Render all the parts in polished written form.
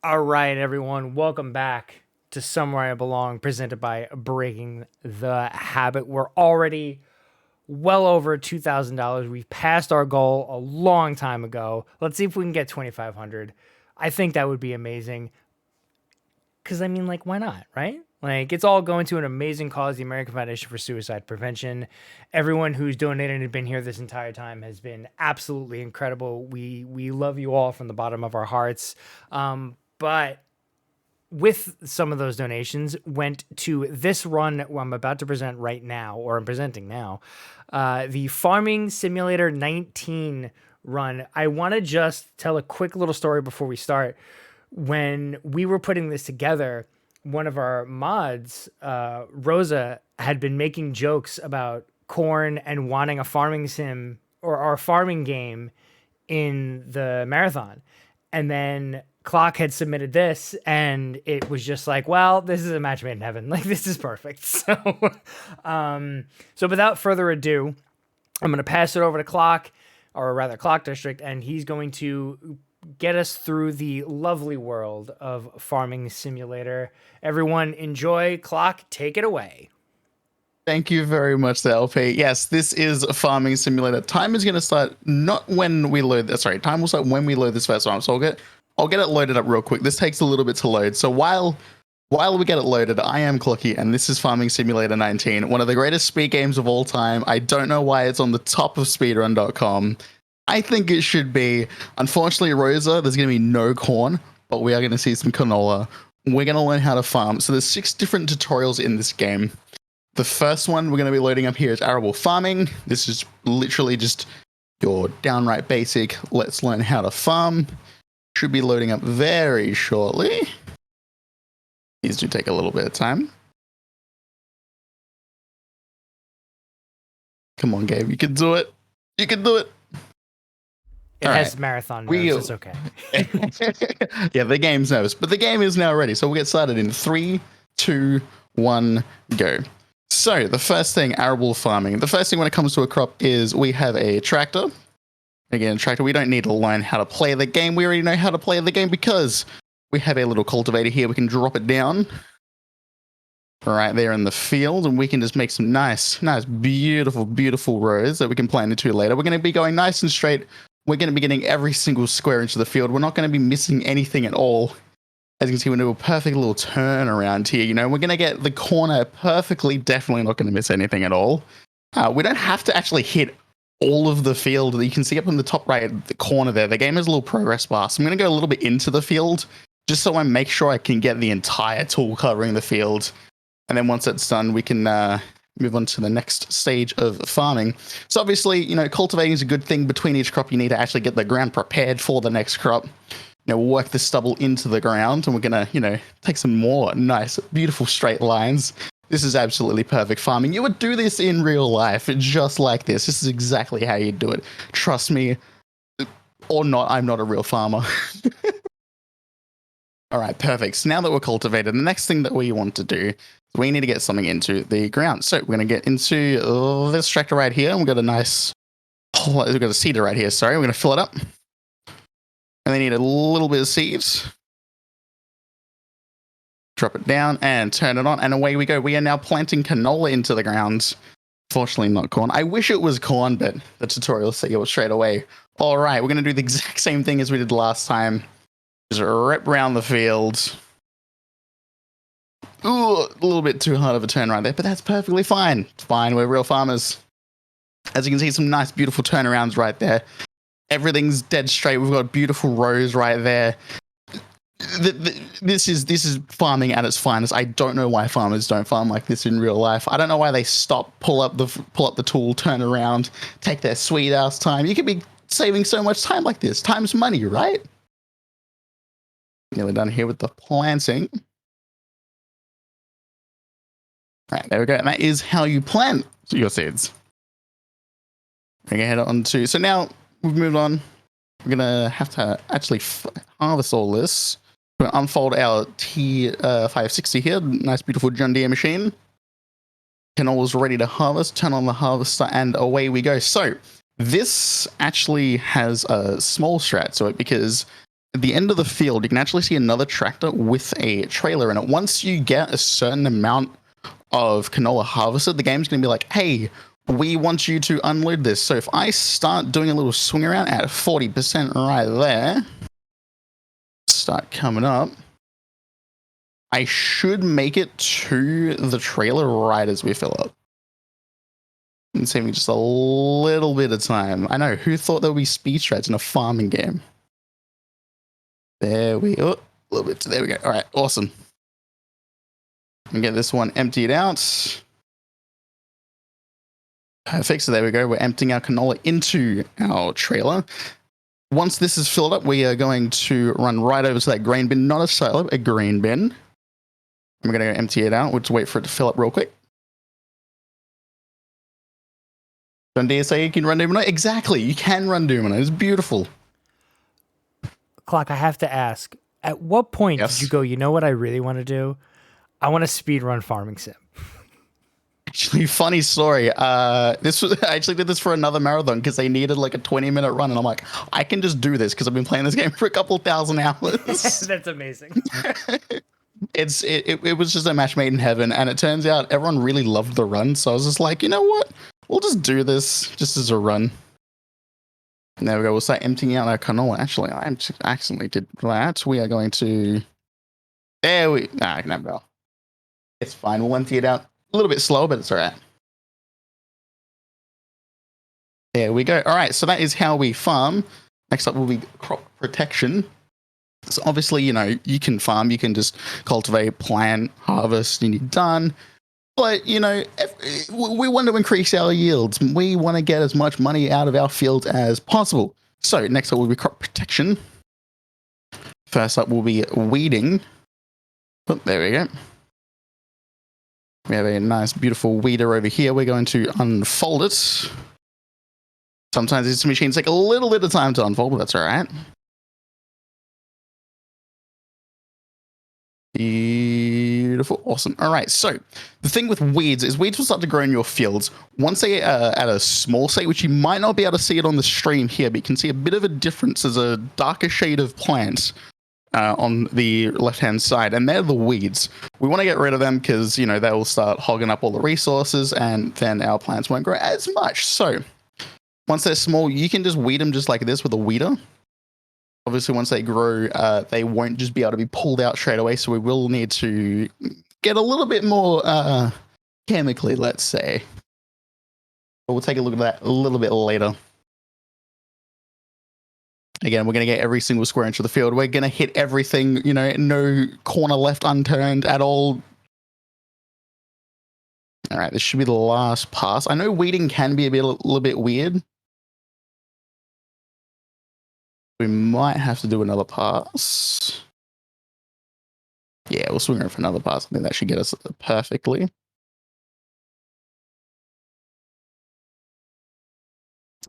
All right, everyone, welcome back to Somewhere I Belong, presented by Breaking the Habit. We're already well over $2,000. We've passed our goal a long time ago. Let's see if we can get 2,500. I think that would be amazing. Because, I mean, like, why not, right? Like, it's all going to an amazing cause, the American Foundation for Suicide Prevention. Everyone who's donated and been here this entire time has been absolutely incredible. We love you all from the bottom of our hearts. But with some of those donations went to this run I'm about to present right now, or I'm presenting now, the Farming Simulator 19 run. I want to just tell a quick little story before we start. When we were putting this together, one of our mods, Rosa, had been making jokes about corn and wanting a farming sim or our farming game in the marathon. And then Clock had submitted this, and it was just like, well, this is a match made in heaven. Like, this is perfect. So without further ado, I'm going to pass it over to Clock, or rather Clockdistrict, and he's going to get us through the lovely world of Farming Simulator. Everyone enjoy. Clock, take it away. Thank you very much, LP. Yes, this is a farming simulator. Time is going to start not when we load. Time will start when we load this first one. So I'll get it loaded up real quick. This takes a little bit to load. So while we get it loaded, I am Clocky, and this is Farming Simulator 19, one of the greatest speed games of all time. I don't know why it's on the top of speedrun.com. I think it should be. Unfortunately, Rosa, there's going to be no corn, but we are going to see some canola. We're going to learn how to farm. So there's 6 different tutorials in this game. The first one we're going to be loading up here is arable farming. This is literally just your downright basic, let's learn how to farm. Should be loading up very shortly. These do take a little bit of time. Come on, Gabe, you can do it. You can do it. It All has right. Marathon nerves, it's okay. Yeah, the game's nervous, but the game is now ready. So we'll get started in 3, 2, 1, go. So the first thing, arable farming. The first thing when it comes to a crop is we have a tractor. Again, tractor, we don't need to learn how to play the game. We already know how to play the game because we have a little cultivator here. We can drop it down right there in the field, and we can just make some nice, beautiful rows that we can plant into later. We're going to be going nice and straight. We're going to be getting every single square inch of the field. We're not going to be missing anything at all. As you can see, we're going to do a perfect little turn around here. You know, we're going to get the corner perfectly, definitely not going to miss anything at all. We don't have to actually hit all of the field. You can see up in the top right, the corner there, the game has a little progress bar. So I'm going to go a little bit into the field just so I make sure I can get the entire tool covering the field. And then once that's done, we can move on to the next stage of farming. So obviously, you know, cultivating is a good thing. Between each crop, you need to actually get the ground prepared for the next crop. You know, we'll work the stubble into the ground, and we're going to, you know, take some more nice, beautiful straight lines. This is absolutely perfect farming. You would do this in real life, just like this. This is exactly how you do it. Trust me, or not, I'm not a real farmer. All right, perfect. So now that we're cultivated, the next thing that we want to do is we need to get something into the ground. So we're going to get into this tractor right here, and we've got a nice, we've got a seeder right here, sorry. We're going to fill it up. And they need a little bit of seeds. Drop it down and turn it on, and away we go. We are now planting canola into the ground. Fortunately, not corn. I wish it was corn, but the tutorial said it straight away. All right, we're going to do the exact same thing as we did last time. Just rip around the field. Ooh, a little bit too hard of a turn right there, but that's perfectly fine. It's fine, we're real farmers. As you can see, some nice, beautiful turnarounds right there. Everything's dead straight. We've got beautiful rows right there. This is farming at its finest. I don't know why farmers don't farm like this in real life. I don't know why they stop, pull up the tool, turn around, take their sweet ass time. You could be saving so much time like this. Time's money, right? Nearly done here with the planting. Right, there we go. And that is how you plant your seeds. We're gonna head on to, so now we've moved on. We're gonna have to actually harvest all this. We're gonna unfold our T560 here. Nice, beautiful John Deere machine. Canola's ready to harvest. Turn on the harvester, and away we go. So this actually has a small strat to it because at the end of the field, you can actually see another tractor with a trailer in it. Once you get a certain amount of canola harvested, the game's going to be like, hey, we want you to unload this. So if I start doing a little swing around at 40% right there, start coming up, I should make it to the trailer right as we fill up. And saving just a little bit of time. I know, who thought there would be speed strats in a farming game? There we go. A little bit. There we go. All right, awesome. And get this one emptied out. Perfect. So there we go. We're emptying our canola into our trailer. Once this is filled up, we are going to run right over to that grain bin, not a silo, a grain bin. And we're going to go empty it out. We'll just wait for it to fill up real quick. Don't dare say you can run Domino. Exactly. You can run Domino. It's beautiful. Clock, I have to ask, at what point did you go, you know what I really want to do? I want to speed run Farming Sim. Actually, funny story. I actually did this for another marathon because they needed like a 20-minute run. And I'm like, I can just do this because I've been playing this game for a couple thousand hours. That's amazing. It was just a match made in heaven. And it turns out everyone really loved the run. So I was just like, you know what? We'll just do this just as a run. And there we go. We'll start emptying out our canola. Actually, I accidentally did that. We are going to... No. It's fine. We'll empty it out a little bit slow, but it's all right. There we go. All right. So that is how we farm. Next up will be crop protection. So obviously, you know, you can farm. You can just cultivate, plant, harvest, and you're done. But, you know, we want to increase our yields. We want to get as much money out of our fields as possible. So next up will be crop protection. First up will be weeding. Oh, there we go. We have a nice, beautiful weeder over here. We're going to unfold it. Sometimes these machines take a little bit of time to unfold, but that's all right. Beautiful. Awesome. All right. So the thing with weeds is weeds will start to grow in your fields. Once they are at a small state, which you might not be able to see it on the stream here, but you can see a bit of a difference. There's a darker shade of plants on the left-hand side, and they're the weeds. We want to get rid of them because, you know, they will start hogging up all the resources, and then our plants won't grow as much. So once they're small, you can just weed them just like this with a weeder. Obviously, once they grow, they won't just be able to be pulled out straight away. So we will need to get a little bit more chemically, let's say. But we'll take a look at that a little bit later. Again, we're going to get every single square inch of the field. We're going to hit everything, you know, no corner left unturned at all. All right, this should be the last pass. I know weeding can be a little bit weird. We might have to do another pass. Yeah, we'll swing around for another pass. I think that should get us perfectly.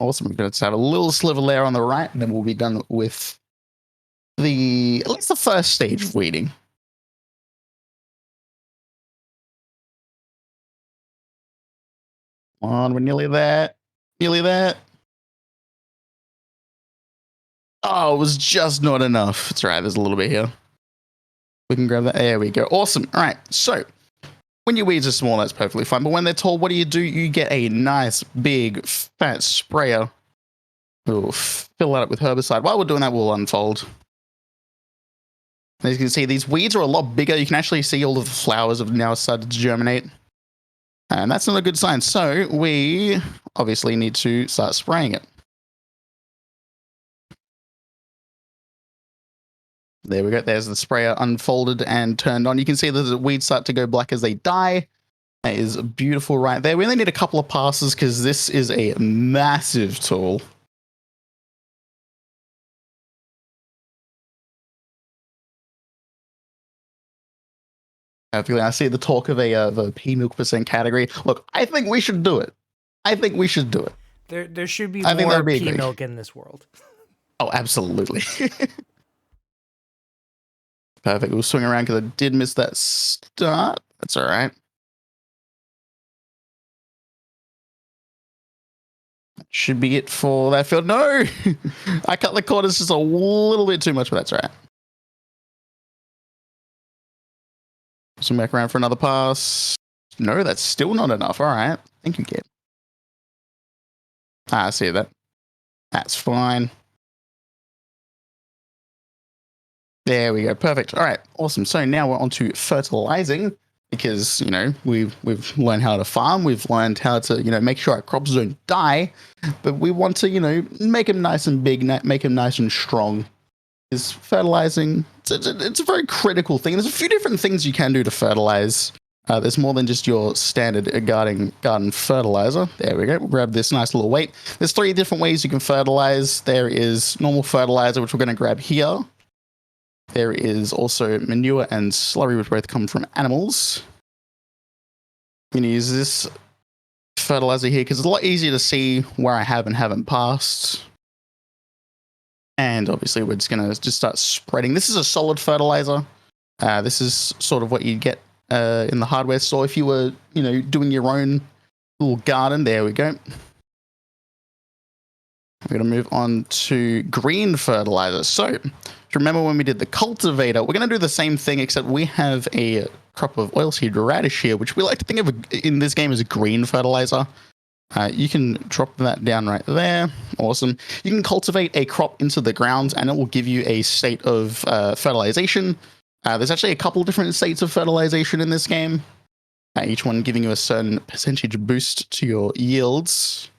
Awesome. We're going to have a little sliver there on the right, and then we'll be done with at least the first stage of weeding. Come on, we're nearly there. Nearly there. Oh, it was just not enough. It's all right. There's a little bit here. We can grab that. There we go. Awesome. All right. So when your weeds are small, that's perfectly fine. But when they're tall, what do? You get a nice, big, fat sprayer. We'll fill that up with herbicide. While we're doing that, we'll unfold. As you can see, these weeds are a lot bigger. You can actually see all of the flowers have now started to germinate. And that's not a good sign. So we obviously need to start spraying it. There we go. There's the sprayer unfolded and turned on. You can see the weeds start to go black as they die. That is beautiful right there. We only need a couple of passes because this is a massive tool. I see the talk of the pea milk % category. Look, I think we should do it. There should be more pea milk in this world. Oh, absolutely. Perfect. We'll swing around because I did miss that start. That's all right. should be it for that field. No, I cut the corners just a little bit too much, but that's all right. Swing back around for another pass. No, that's still not enough. All right. Thank you, Gabe. I see that. That's fine. There we go. Perfect. All right. Awesome. So now we're on to fertilizing because, you know, we've learned how to farm. We've learned how to, you know, make sure our crops don't die. But we want to, you know, make them nice and big, make them nice and strong. Is fertilizing, it's a very critical thing. There's a few different things you can do to fertilize. There's more than just your standard garden fertilizer. There we go. We'll grab this nice little weight. There's 3 different ways you can fertilize. There is normal fertilizer, which we're going to grab here. There is also manure and slurry, which both come from animals. I'm going to use this fertilizer here because it's a lot easier to see where I have and haven't passed. And obviously, we're just going to just start spreading. This is a solid fertilizer. This is sort of what you'd get in the hardware store if you were, you know, doing your own little garden. There we go. We're going to move on to green fertilizer. So, remember when we did the cultivator, we're going to do the same thing, except we have a crop of oilseed radish here, which we like to think of in this game as a green fertilizer. You can drop that down right there. Awesome. You can cultivate a crop into the ground and it will give you a state of fertilization. There's actually a couple different states of fertilization in this game, each one giving you a certain percentage boost to your yields.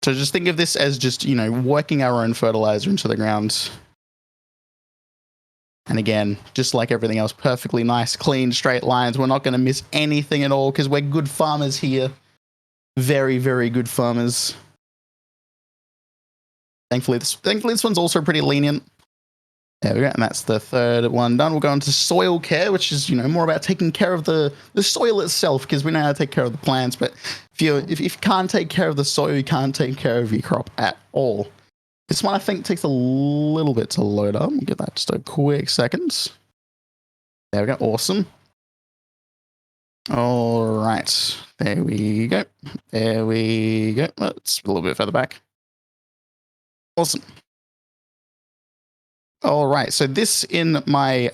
So just think of this as just, you know, working our own fertilizer into the ground. And again, just like everything else, perfectly nice, clean, straight lines. We're not going to miss anything at all because we're good farmers here. Very, very good farmers. Thankfully, this one's also pretty lenient. There we go, and that's the 3rd one done. We'll go on to soil care, which is, you know, more about taking care of the soil itself, because we know how to take care of the plants. But if you can't take care of the soil, you can't take care of your crop at all. This one I think takes a little bit to load up. We'll give that just a quick second. There we go. Awesome. All right. There we go. There we go. It's a little bit further back. Awesome. All right. So this in my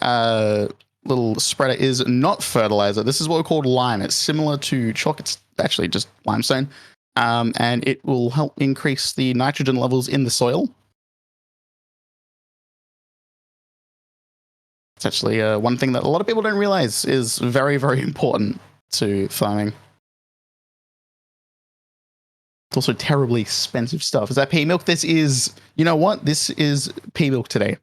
little spreader is not fertilizer. This is what we call lime. It's similar to chalk. It's actually just limestone. And it will help increase the nitrogen levels in the soil. It's actually one thing that a lot of people don't realize is very, very important to farming. It's also terribly expensive stuff. Is that pea milk? This is, you know what? This is pea milk today.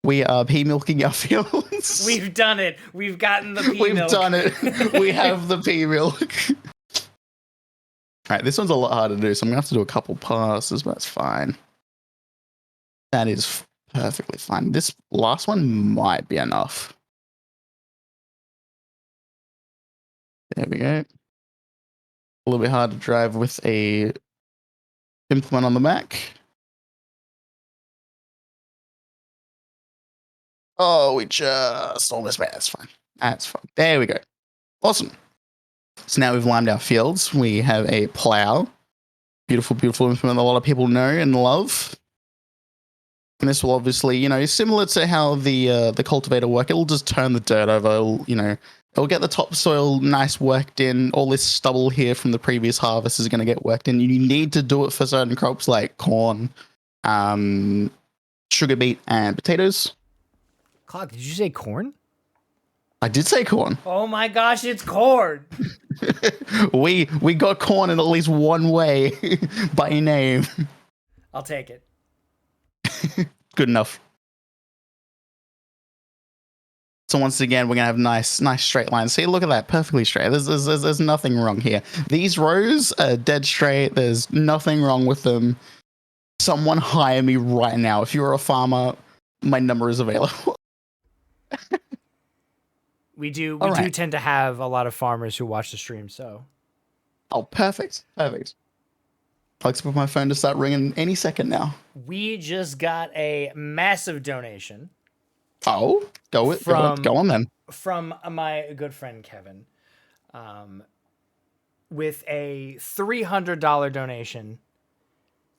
We are pea milking our fields. We've done it. We've gotten the pea We've milk. done it. We have the pea milk. All right, this one's a lot harder to do, so I'm going to have to do a couple passes, but that's fine. That is perfectly fine. This last one might be enough. There we go. A little bit hard to drive with a implement on the back. Oh, we just almost made it. That's fine. That's fine. There we go. Awesome. So now we've limed our fields. We have a plow. Beautiful, beautiful implement a lot of people know and love. And this will obviously, you know, similar to how the cultivator work, it'll just turn the dirt over. It'll get the topsoil nice worked in. All this stubble here from the previous harvest is going to get worked in. You need to do it for certain crops like corn, sugar beet, and potatoes. Clock, did you say corn? I did say corn. Oh my gosh, it's corn. We got corn in at least one way by name. I'll take it. Good enough. So once again, we're gonna have nice straight lines. See, look at that, perfectly straight. There's nothing wrong here. These rows are dead straight. There's nothing wrong with them. Someone hire me right now. If you're a farmer, my number is available. We do tend to have a lot of farmers who watch the stream, so. Oh, perfect. I'd like to put my phone to start ringing any second now. We just got a massive donation. Oh, go on then. From my good friend Kevin. with a $300 donation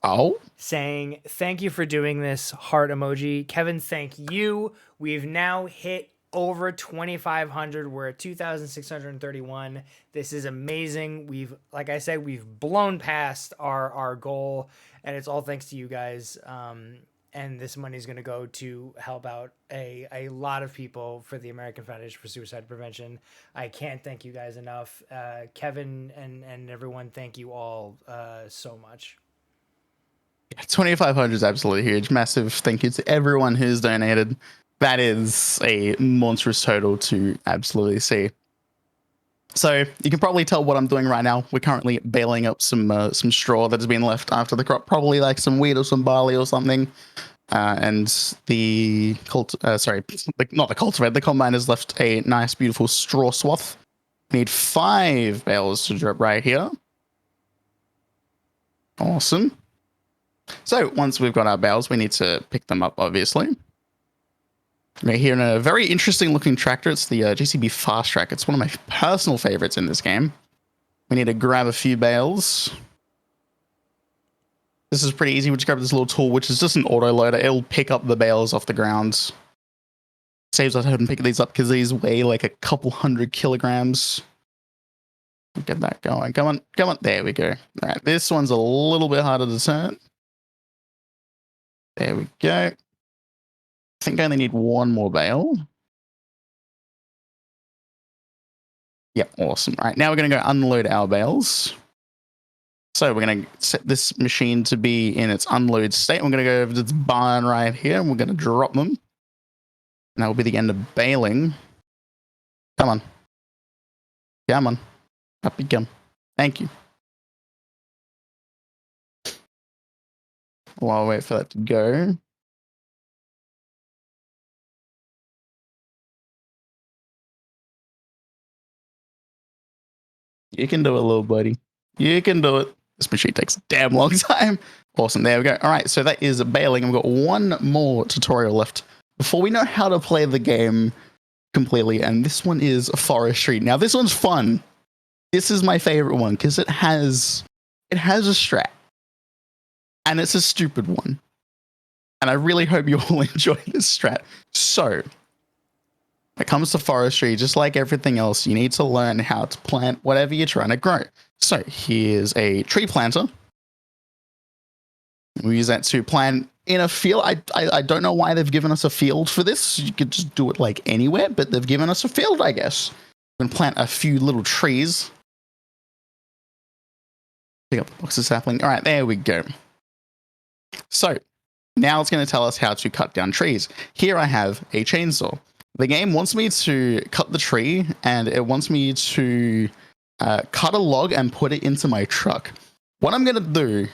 Oh, saying, "Thank you for doing this." Heart emoji. Kevin, thank you. We've now hit over 2,500. We're at 2,631. This is amazing. Like I said, we've blown past our goal, and it's all thanks to you guys. And this money is going to go to help out a lot of people for the American Foundation for Suicide Prevention. I can't thank you guys enough. Kevin and everyone, thank you all so much. 2,500 is absolutely huge. Massive thank you to everyone who's donated. That is a monstrous total to absolutely see. So you can probably tell what I'm doing right now. We're currently baling up some straw that has been left after the crop, probably like some wheat or some barley or something. And the not the cultivator, the combine has left a nice, beautiful straw swath. Need 5 bales to drop right here. Awesome. So once we've got our bales, we need to pick them up, obviously. We're here in a very interesting looking tractor. It's the GCB Fast Track. It's one of my personal favorites in this game. We need to grab a few bales. This is pretty easy. We just grab this little tool, which is just an auto loader. It'll pick up the bales off the ground. Saves us having to pick these up because these weigh like a couple 100 kilograms. Get that going. Come on, come on. There we go. All right, this one's a little bit harder to turn. There we go. I think I only need one more bale. Yep, awesome. All right, now we're going to go unload our bales. So we're going to set this machine to be in its unload state. We're going to go over to this barn right here, and we're going to drop them. And that will be the end of baling. Come on. Come on. Up you come. Thank you. While I wait for that to go. You can do it, little buddy. You can do it. This machine takes a damn long time. Awesome. There we go. All right. So that is baling. We've got one more tutorial left before we know how to play the game completely. And this one is forestry. Now, this one's fun. This is my favorite one because it has a strat. And it's a stupid one. And I really hope you all enjoy this strat. So, when it comes to forestry, just like everything else, you need to learn how to plant whatever you're trying to grow. So here's a tree planter. We use that to plant in a field. I don't know why they've given us a field for this. You could just do it like anywhere, but they've given us a field, I guess. We can plant a few little trees. Pick up the box of sapling. All right, there we go. So now it's going to tell us how to cut down trees. Here I have a chainsaw. The game wants me to cut the tree, and it wants me to cut a log and put it into my truck. What I'm going to do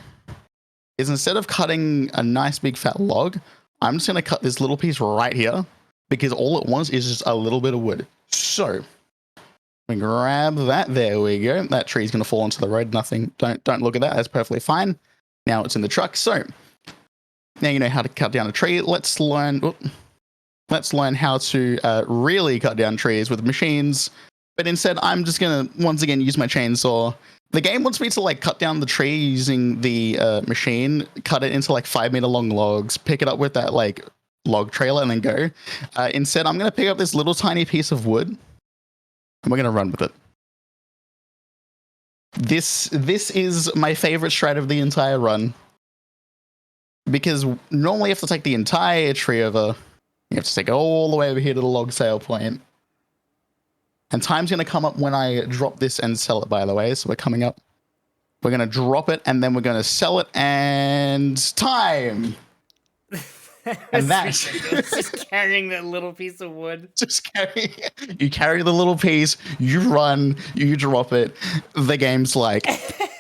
is, instead of cutting a nice big fat log, I'm just going to cut this little piece right here, because all it wants is just a little bit of wood. So we grab that. There we go. That tree's going to fall onto the road. Nothing. Don't look at that. That's perfectly fine. Now it's in the truck. So now you know how to cut down a tree. Let's learn how to really cut down trees with machines. But instead, I'm just going to, once again, use my chainsaw. The game wants me to like cut down the tree using the machine, cut it into like 5-meter long logs, pick it up with that like log trailer, and then go. Instead, I'm going to pick up this little tiny piece of wood, and we're going to run with it. This is my favorite strat of the entire run, because normally you have to take the entire tree over. You have to take it all the way over here to the log sale point. And time's going to come up when I drop this and sell it, by the way. So we're coming up. We're going to drop it, and then we're going to sell it, and time. And that's just carrying that little piece of wood. You carry the little piece, you run, you drop it. The game's like,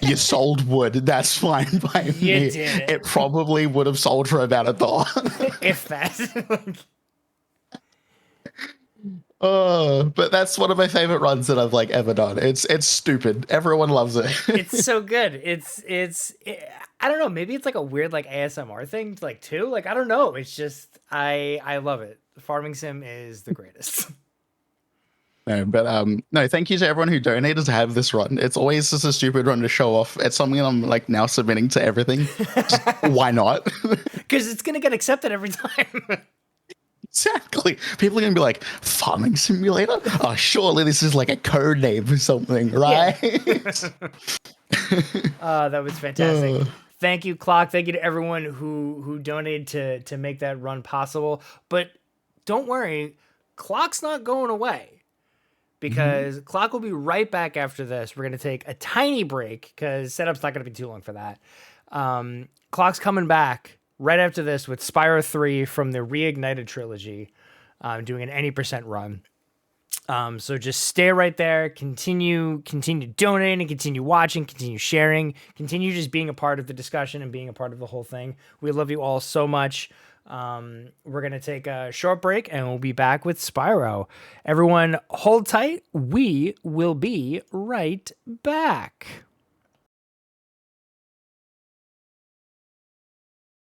you sold wood. That's fine by me. You did it. It probably would have sold for about $1. If that. But that's one of my favorite runs that I've like ever done. It's stupid. Everyone loves it. It's so good. I don't know. Maybe it's like a weird like ASMR thing, like too. Like I don't know. It's just I love it. Farming Sim is the greatest. No, but no, thank you to everyone who donated to have this run. It's always just a stupid run to show off. It's something I'm like now submitting to everything. Just, why not? Because it's gonna get accepted every time. Exactly. People are gonna be like, farming simulator? Oh, surely this is like a code name or something, right? That was fantastic. Thank you, Clock. Thank you to everyone who donated to make that run possible. But don't worry, Clock's not going away, because Clock will be right back after this. We're gonna take a tiny break because setup's not gonna be too long for that. Clock's coming back right after this with Spyro 3 from the Reignited trilogy, doing an any percent run. So just stay right there, continue donating, continue watching, continue sharing, continue just being a part of the discussion and being a part of the whole thing. We love you all so much. We're going to take a short break and we'll be back with Spyro. Everyone hold tight. We will be right back.